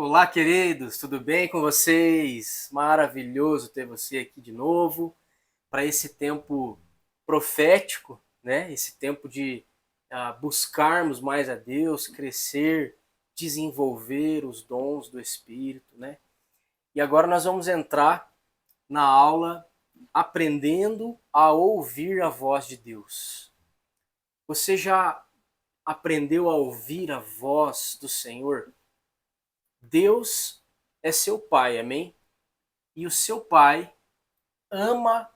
Olá, queridos, tudo bem com vocês? Maravilhoso ter você aqui de novo para esse tempo profético, né? Esse tempo de buscarmos mais a Deus, crescer, desenvolver os dons do Espírito, né? E agora nós vamos entrar na aula aprendendo a ouvir a voz de Deus. Você já aprendeu a ouvir a voz do Senhor? Deus é seu Pai, amém? E o seu Pai ama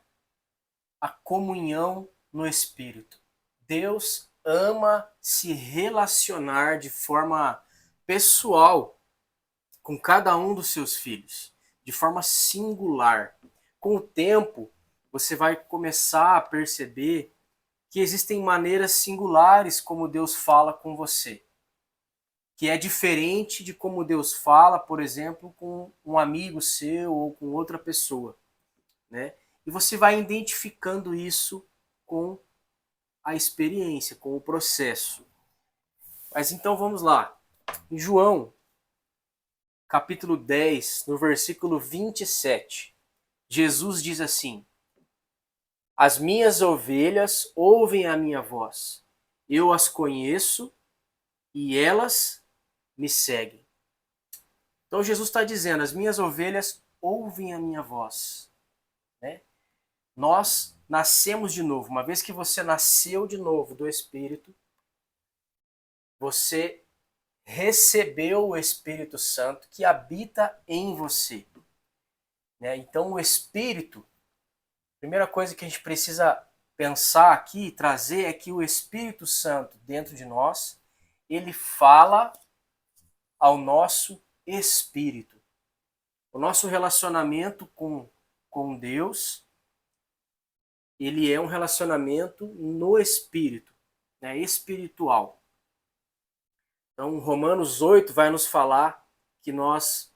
a comunhão no Espírito. Deus ama se relacionar de forma pessoal com cada um dos seus filhos, de forma singular. Com o tempo, você vai começar a perceber que existem maneiras singulares como Deus fala com você, que é diferente de como Deus fala, por exemplo, com um amigo seu ou com outra pessoa, né? E você vai identificando isso com a experiência, com o processo. Mas então vamos lá. Em João, capítulo 10, no versículo 27, Jesus diz assim: As minhas ovelhas ouvem a minha voz. Eu as conheço e elas me seguem. Então Jesus está dizendo: as minhas ovelhas ouvem a minha voz, né? Nós nascemos de novo. Uma vez que você nasceu de novo do Espírito, você recebeu o Espírito Santo que habita em você, né? Então o Espírito, a primeira coisa que a gente precisa pensar aqui, trazer, é que o Espírito Santo dentro de nós, ele fala ao nosso espírito. O nosso relacionamento com Deus, ele é um relacionamento no espírito, né, espiritual. Então, Romanos 8 vai nos falar que nós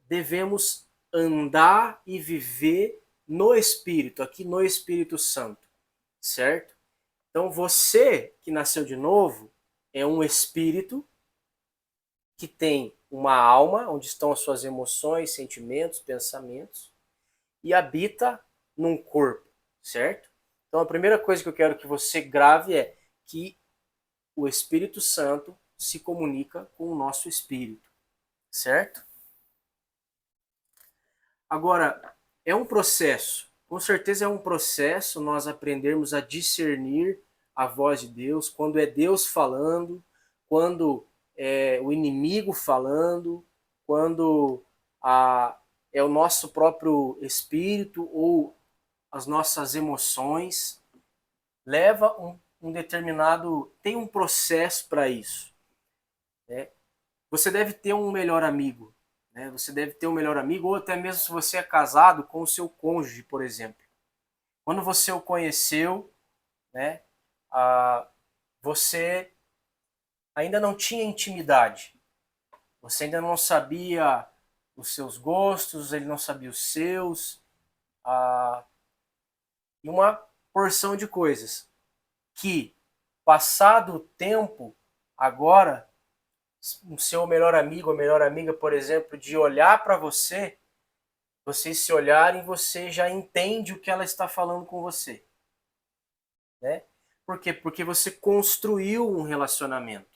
devemos andar e viver no Espírito, aqui no Espírito Santo, certo? Então, você que nasceu de novo é um espírito que tem uma alma, onde estão as suas emoções, sentimentos, pensamentos, e habita num corpo, certo? Então, a primeira coisa que eu quero que você grave é que o Espírito Santo se comunica com o nosso espírito, certo? Agora, é um processo, com certeza é um processo nós aprendermos a discernir a voz de Deus, quando é Deus falando, quando é o inimigo falando, quando é o nosso próprio espírito ou as nossas emoções. Leva um determinado. Tem um processo para isso, né? Você deve ter um melhor amigo, né? Você deve ter um melhor amigo, ou até mesmo se você é casado com o seu cônjuge, por exemplo. Quando você o conheceu, né? Você ainda não tinha intimidade. Você ainda não sabia os seus gostos, ele não sabia os seus, e uma porção de coisas que, passado o tempo, agora o seu melhor amigo ou melhor amiga, por exemplo, de olhar para você, vocês se olharem, você já entende o que ela está falando com você, né? Por quê? Porque você construiu um relacionamento.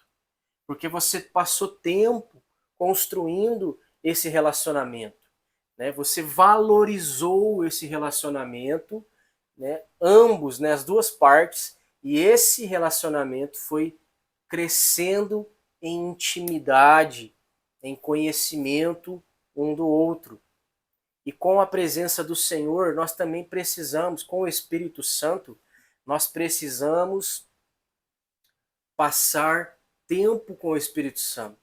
Porque você passou tempo construindo esse relacionamento, né? Você valorizou esse relacionamento, né? Ambos, né? As duas partes, e esse relacionamento foi crescendo em intimidade, em conhecimento um do outro. E com a presença do Senhor, nós também precisamos, com o Espírito Santo, nós precisamos passar tempo com o Espírito Santo.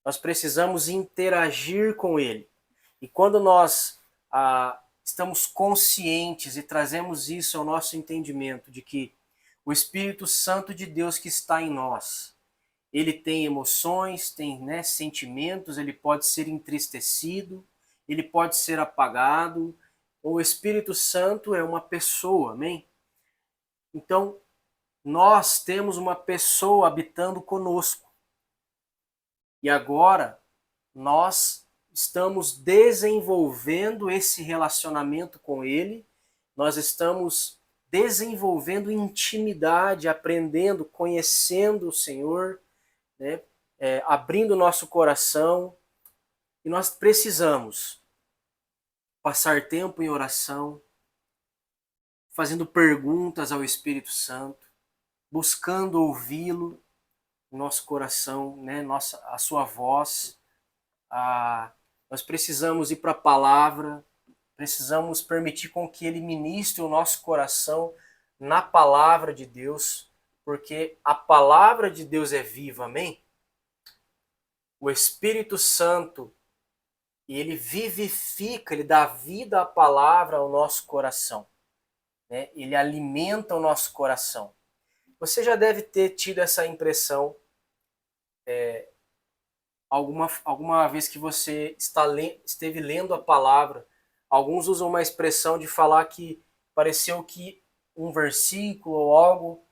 Nós precisamos interagir com ele. E quando nós estamos conscientes e trazemos isso ao nosso entendimento de que o Espírito Santo de Deus que está em nós, ele tem emoções, tem, né, sentimentos, ele pode ser entristecido, ele pode ser apagado. O Espírito Santo é uma pessoa, amém? Então, nós temos uma pessoa habitando conosco. E agora, nós estamos desenvolvendo esse relacionamento com Ele, nós estamos desenvolvendo intimidade, aprendendo, conhecendo o Senhor, né? Abrindo o nosso coração, e nós precisamos passar tempo em oração, fazendo perguntas ao Espírito Santo, buscando ouvi-lo no nosso coração, né? A sua voz. Nós precisamos ir para a palavra, precisamos permitir com que ele ministre o nosso coração na palavra de Deus, porque a palavra de Deus é viva, amém? O Espírito Santo, ele vivifica, ele dá vida à palavra ao nosso coração, né? Ele alimenta o nosso coração. Você já deve ter tido essa impressão alguma vez que você esteve lendo a palavra. Alguns usam uma expressão de falar que pareceu que um versículo ou algo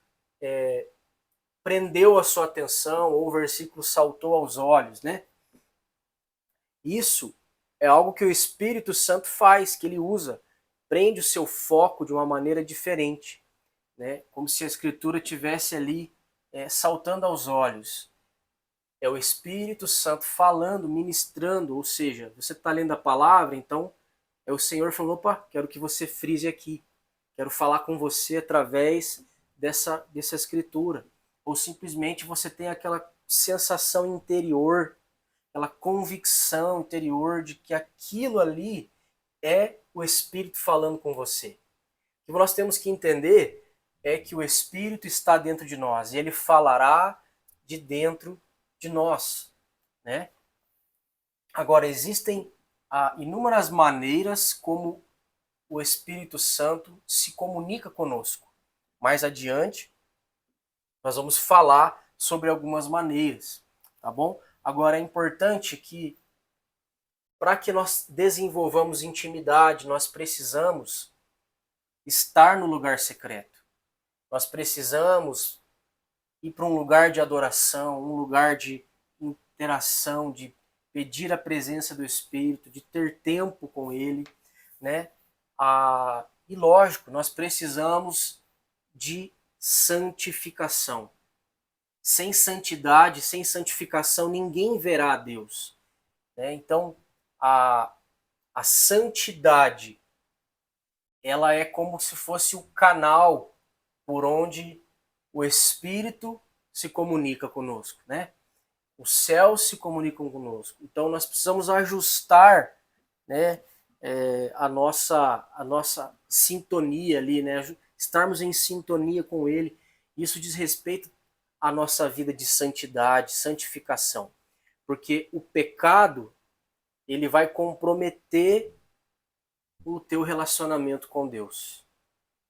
prendeu a sua atenção, ou o versículo saltou aos olhos, né? Isso é algo que o Espírito Santo faz, que ele usa, prende o seu foco de uma maneira diferente, né? Como se a Escritura tivesse ali saltando aos olhos. É o Espírito Santo falando, ministrando, ou seja, você está lendo a palavra, então é o Senhor falando, opa, quero que você frise aqui, quero falar com você através dessa escritura. Ou simplesmente você tem aquela sensação interior, aquela convicção interior de que aquilo ali é o Espírito falando com você. O que nós temos que entender é que o Espírito está dentro de nós e ele falará de dentro de nós, né? Agora, existem inúmeras maneiras como o Espírito Santo se comunica conosco. Mais adiante, nós vamos falar sobre algumas maneiras, tá bom? Agora, é importante que, para que nós desenvolvamos intimidade, nós precisamos estar no lugar secreto. Nós precisamos ir para um lugar de adoração, um lugar de interação, de pedir a presença do Espírito, de ter tempo com Ele, né? E lógico, nós precisamos de santificação. Sem santidade, sem santificação, ninguém verá a Deus, né? Então, a santidade, ela é como se fosse o canal por onde o Espírito se comunica conosco, né? Os céus se comunicam conosco. Então nós precisamos ajustar, né, a nossa sintonia ali, né? Estarmos em sintonia com Ele. Isso diz respeito à nossa vida de santidade, santificação. Porque o pecado, ele vai comprometer o teu relacionamento com Deus,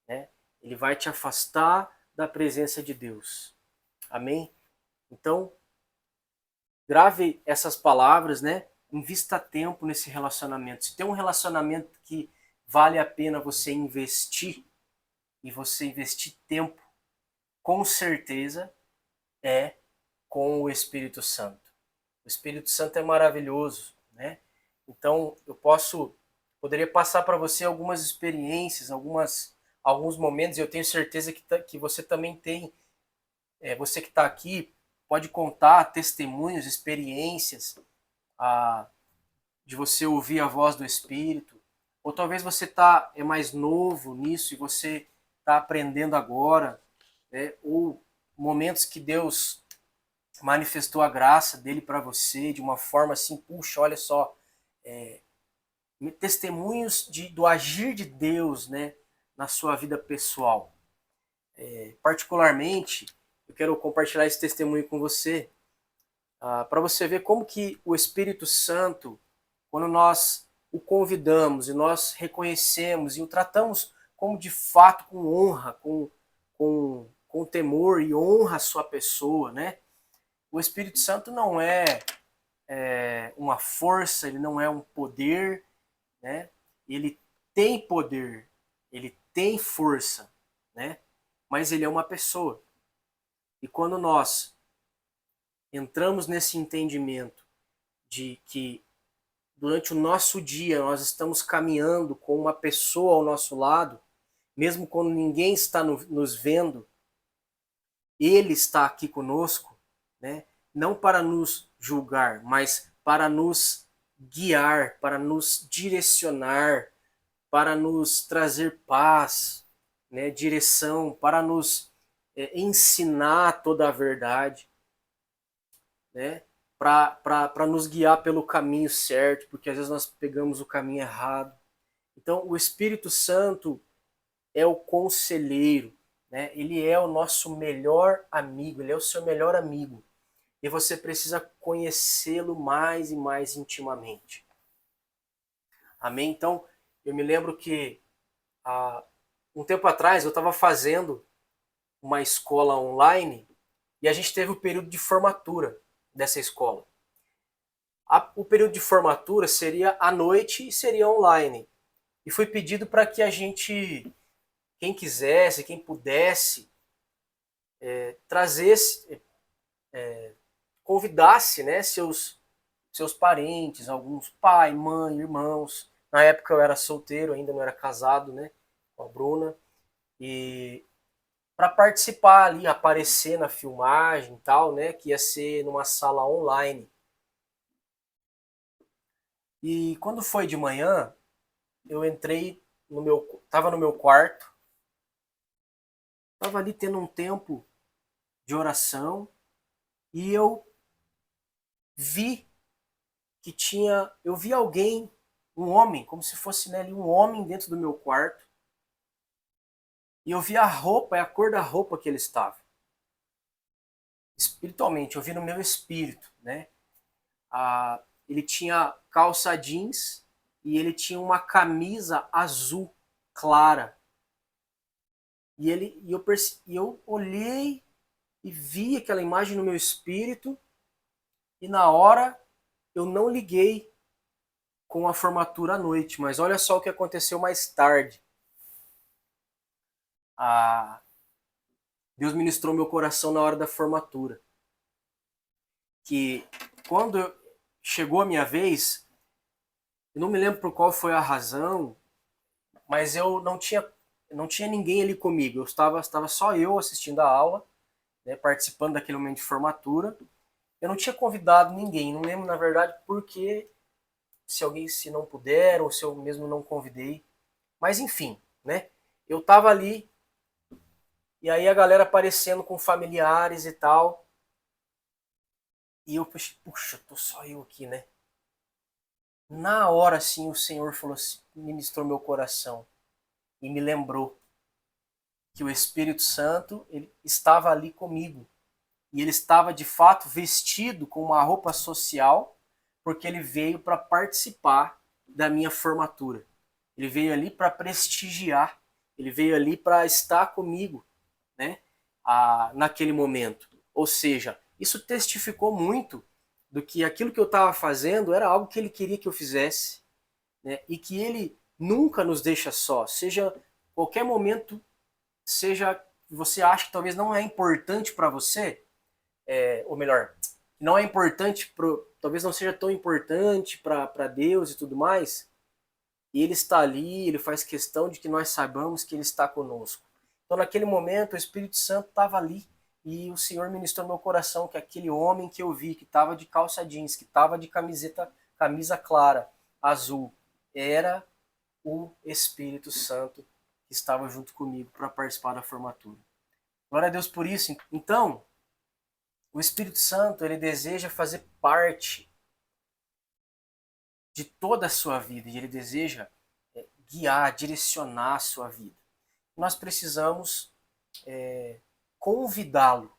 né? Ele vai te afastar da presença de Deus. Amém? Então, grave essas palavras, né? Invista tempo nesse relacionamento. Se tem um relacionamento que vale a pena você investir, e você investir tempo, com certeza é com o Espírito Santo. O Espírito Santo é maravilhoso, né? Então, poderia passar para você algumas experiências, alguns momentos, e eu tenho certeza que você também tem. Você que está aqui pode contar testemunhos, experiências, de você ouvir a voz do Espírito. Ou talvez você é mais novo nisso e você está aprendendo agora, né? Ou momentos que Deus manifestou a graça dele para você de uma forma assim, puxa, olha só, testemunhos do agir de Deus, né, na sua vida pessoal. Particularmente, eu quero compartilhar esse testemunho com você, para você ver como que o Espírito Santo, quando nós o convidamos e nós reconhecemos e o tratamos como de fato com honra, com temor e honra a sua pessoa, né? O Espírito Santo não é uma força, ele não é um poder, né? Ele tem poder, ele tem força, né? Mas ele é uma pessoa. E quando nós entramos nesse entendimento de que durante o nosso dia nós estamos caminhando com uma pessoa ao nosso lado, mesmo quando ninguém está nos vendo, ele está aqui conosco, né? Não para nos julgar, mas para nos guiar, para nos direcionar, para nos trazer paz, né? Direção, para nos ensinar toda a verdade, né? Para nos guiar pelo caminho certo, porque às vezes nós pegamos o caminho errado. Então, o Espírito Santo é o conselheiro, né? Ele é o nosso melhor amigo, ele é o seu melhor amigo. E você precisa conhecê-lo mais e mais intimamente. Amém? Então, eu me lembro que há um tempo atrás eu estava fazendo uma escola online e a gente teve o período de formatura dessa escola. O período de formatura seria à noite e seria online. E foi pedido para que a gente, quem quisesse, quem pudesse, trazesse, convidasse, né, seus parentes, alguns pai, mãe, irmãos. Na época eu era solteiro, ainda não era casado, né, com a Bruna. E para participar ali, aparecer na filmagem e tal, né, que ia ser numa sala online. E quando foi de manhã, eu entrei tava no meu quarto, tava ali tendo um tempo de oração e vi eu vi alguém, um homem, como se fosse, né, ali um homem dentro do meu quarto. E eu vi a roupa, a cor da roupa que ele estava. Espiritualmente, eu vi no meu espírito, né? Ele tinha calça jeans e ele tinha uma camisa azul clara. Eu olhei e vi aquela imagem no meu espírito e na hora eu não liguei com a formatura à noite, mas olha só o que aconteceu mais tarde. Deus ministrou meu coração na hora da formatura. Que quando chegou a minha vez, eu não me lembro por qual foi a razão, mas eu não tinha ninguém ali comigo. Estava só eu assistindo a aula, né, participando daquele momento de formatura. Eu não tinha convidado ninguém, não lembro na verdade porque se não puder ou se eu mesmo não convidei. Mas enfim, né? Eu estava ali e aí a galera aparecendo com familiares e tal. E eu pensei, puxa, tô só eu aqui, né? Na hora, assim, o Senhor falou assim, ministrou meu coração e me lembrou que o Espírito Santo ele estava ali comigo. E ele estava, de fato, vestido com uma roupa social, porque ele veio para participar da minha formatura. Ele veio ali para prestigiar. Ele veio ali para estar comigo, né? Naquele momento. Ou seja, isso testificou muito do que aquilo que eu estava fazendo era algo que ele queria que eu fizesse, né? E que ele nunca nos deixa só, seja qualquer momento, seja que você acha que talvez não é importante para você, ou melhor, não é importante, talvez não seja tão importante para Deus e tudo mais, e ele está ali, ele faz questão de que nós saibamos que ele está conosco. Então, naquele momento, o Espírito Santo estava ali e o Senhor ministrou no meu coração que aquele homem que eu vi, que estava de calça jeans, que estava de camisa clara, azul, era o Espírito Santo que estava junto comigo para participar da formatura. Glória a Deus por isso. Então, o Espírito Santo, ele deseja fazer parte de toda a sua vida e ele deseja guiar, direcionar a sua vida. Nós precisamos convidá-lo,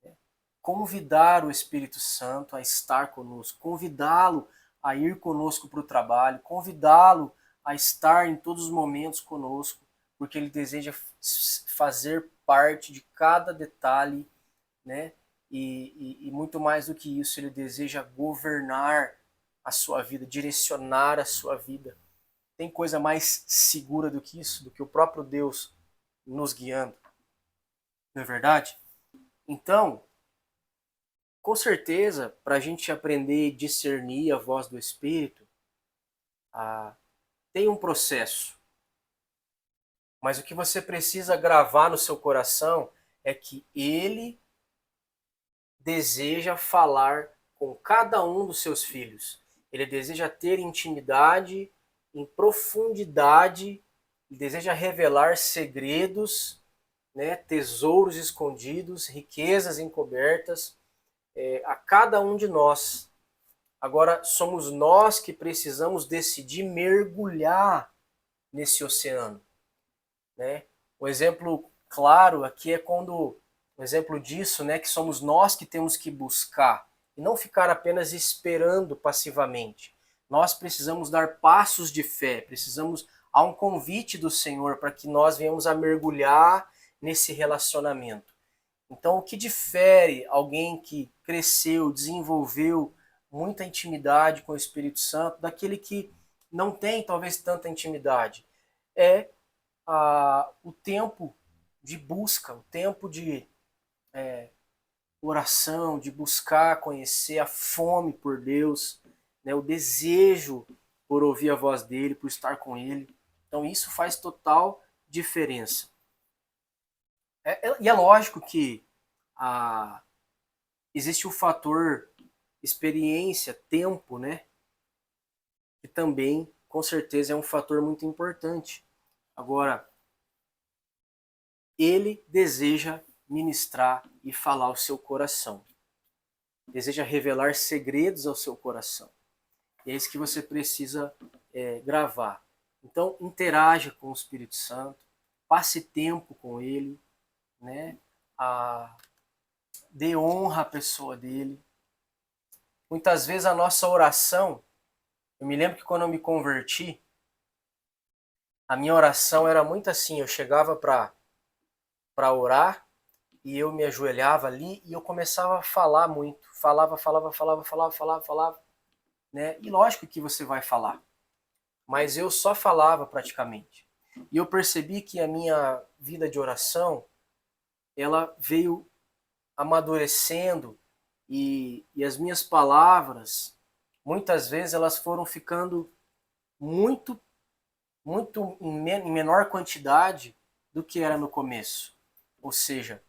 né? Convidar o Espírito Santo a estar conosco, convidá-lo a ir conosco para o trabalho, convidá-lo a estar em todos os momentos conosco, porque ele deseja fazer parte de cada detalhe, né? E muito mais do que isso, ele deseja governar a sua vida, direcionar a sua vida. Tem coisa mais segura do que isso, do que o próprio Deus nos guiando, não é verdade? Então, com certeza, para a gente aprender a discernir a voz do Espírito, tem um processo. Mas o que você precisa gravar no seu coração é que Ele deseja falar com cada um dos seus filhos. Ele deseja ter intimidade, em profundidade, ele deseja revelar segredos, né, tesouros escondidos, riquezas encobertas a cada um de nós. Agora, somos nós que precisamos decidir mergulhar nesse oceano, né? O exemplo claro aqui é quando, um exemplo disso, né, que somos nós que temos que buscar e não ficar apenas esperando passivamente. Nós precisamos dar passos de fé, há um convite do Senhor para que nós venhamos a mergulhar nesse relacionamento. Então, o que difere alguém que cresceu, desenvolveu muita intimidade com o Espírito Santo daquele que não tem talvez tanta intimidade? É o tempo de busca, o tempo de oração, de buscar conhecer, a fome por Deus, né, o desejo por ouvir a voz dele, por estar com ele. Então isso faz total diferença. E é lógico que existe o fator experiência, tempo, né? Que também, com certeza, é um fator muito importante. Agora, ele deseja ministrar e falar ao seu coração. Deseja revelar segredos ao seu coração. E é isso que você precisa gravar. Então, interaja com o Espírito Santo, passe tempo com ele, né? Dê honra à pessoa dele. Muitas vezes a nossa oração, eu me lembro que quando eu me converti, a minha oração era muito assim, eu chegava para orar e eu me ajoelhava ali e eu começava a falar muito, falava, né? E lógico que você vai falar, mas eu só falava praticamente. E eu percebi que a minha vida de oração, ela veio amadurecendo e as minhas palavras, muitas vezes elas foram ficando muito em menor quantidade do que era no começo. Ou seja,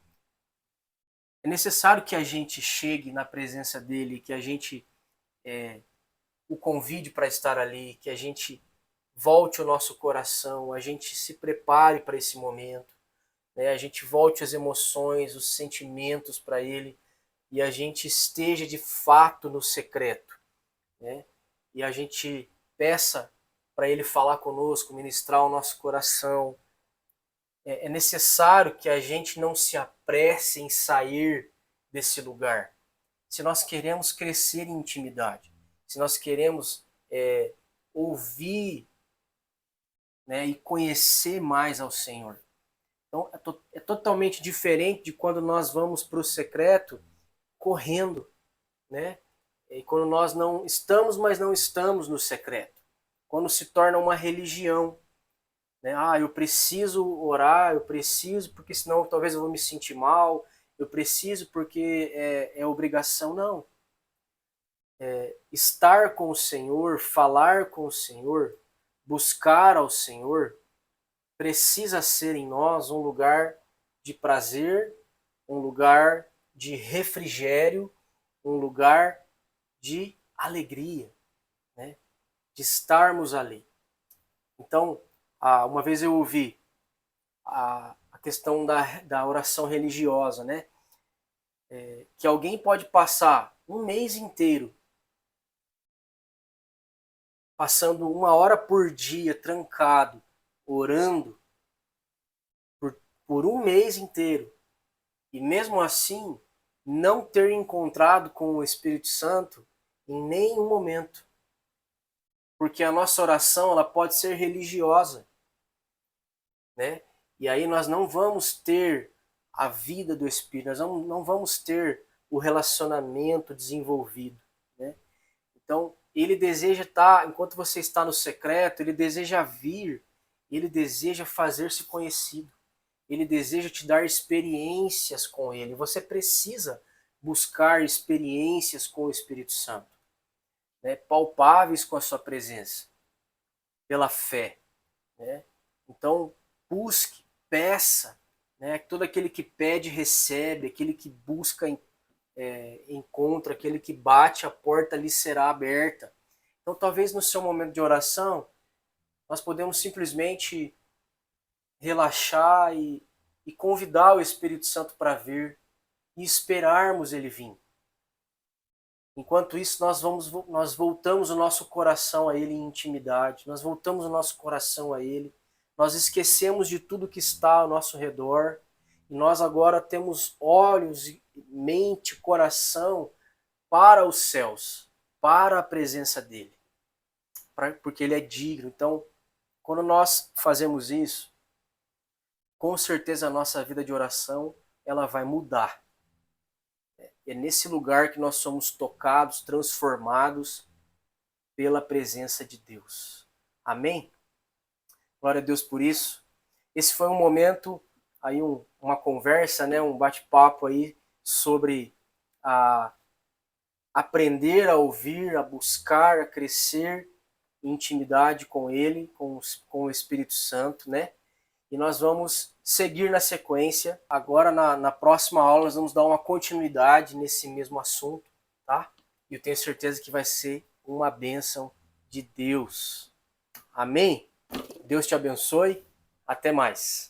é necessário que a gente chegue na presença dele, que a gente o convide para estar ali, que a gente volte o nosso coração, a gente se prepare para esse momento, né? A gente volte as emoções, os sentimentos para ele e a gente esteja de fato no secreto, né? E a gente peça para ele falar conosco, ministrar o nosso coração. É necessário que a gente não se apresse em sair desse lugar. Se nós queremos crescer em intimidade, se nós queremos ouvir, né, e conhecer mais ao Senhor. Então é totalmente diferente de quando nós vamos para o secreto correndo, né? E quando nós não estamos, mas não estamos no secreto. Quando se torna uma religião, né? Eu preciso orar, eu preciso porque senão talvez eu vou me sentir mal, eu preciso porque é obrigação. Não. Estar com o Senhor, falar com o Senhor, buscar ao Senhor, precisa ser em nós um lugar de prazer, um lugar de refrigério, um lugar de alegria, né? De estarmos ali. Então, uma vez eu ouvi a questão da oração religiosa, né? Que alguém pode passar um mês inteiro passando 1 hora por dia trancado, orando por um mês inteiro, e mesmo assim não ter encontrado com o Espírito Santo em nenhum momento. Porque a nossa oração ela pode ser religiosa, né? E aí nós não vamos ter a vida do Espírito, nós não vamos ter o relacionamento desenvolvido, né? Então, ele deseja estar, enquanto você está no secreto, ele deseja vir, ele deseja fazer-se conhecido, ele deseja te dar experiências com ele. Você precisa buscar experiências com o Espírito Santo, né? Palpáveis com a sua presença, pela fé, né? Então, busque, peça, né? Todo aquele que pede, recebe, aquele que busca, encontra, aquele que bate, a porta lhe será aberta. Então, talvez no seu momento de oração, nós podemos simplesmente relaxar e convidar o Espírito Santo para vir e esperarmos ele vir. Enquanto isso, nós voltamos o nosso coração a ele em intimidade, nós voltamos o nosso coração a ele, nós esquecemos de tudo que está ao nosso redor, e nós agora temos olhos, mente, coração para os céus, para a presença dele, porque ele é digno. Então, quando nós fazemos isso, com certeza a nossa vida de oração ela vai mudar. É nesse lugar que nós somos tocados, transformados pela presença de Deus. Amém? Glória a Deus por isso. Esse foi um momento, aí uma conversa, né, um bate-papo aí sobre aprender a ouvir, a buscar, a crescer em intimidade com Ele, com o Espírito Santo, né? E nós vamos seguir na sequência. Agora, na próxima aula, nós vamos dar uma continuidade nesse mesmo assunto, tá? E eu tenho certeza que vai ser uma bênção de Deus. Amém? Deus te abençoe. Até mais.